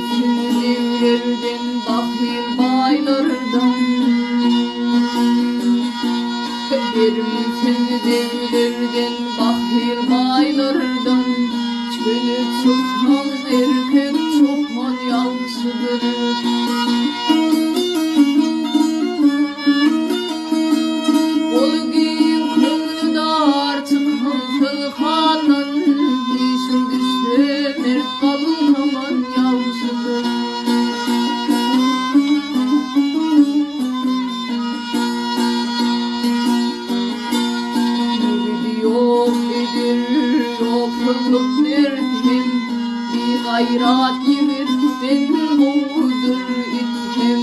misin devlerden, bakir baylardan? Der misin devlerden, bakir baylardan? Çölü çoktan erkek çokman yansıdır. Ol giyin könlü dar çıkan kılkanan, işin düşse mert kalkaman yansıdır. Yok edir yokluk derdim, bir gayrat yivir ben boğudur ittim.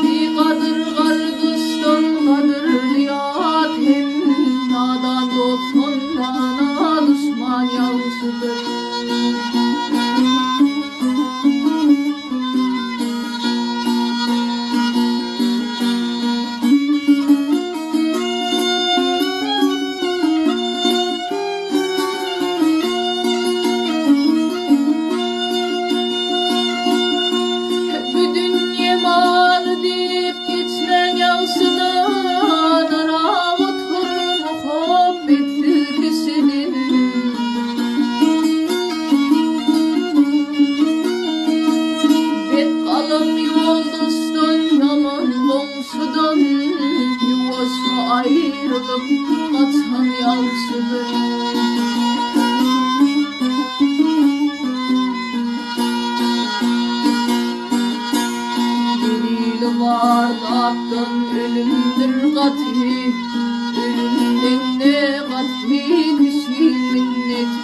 Bir kadır gardıstan kadırlıyat hem, nadan dostun bana düşman yansıdır. Ayrılıp atan yansıdır. Delili var dağıttın ölümdür katı, ölümden ne katı kişi minnet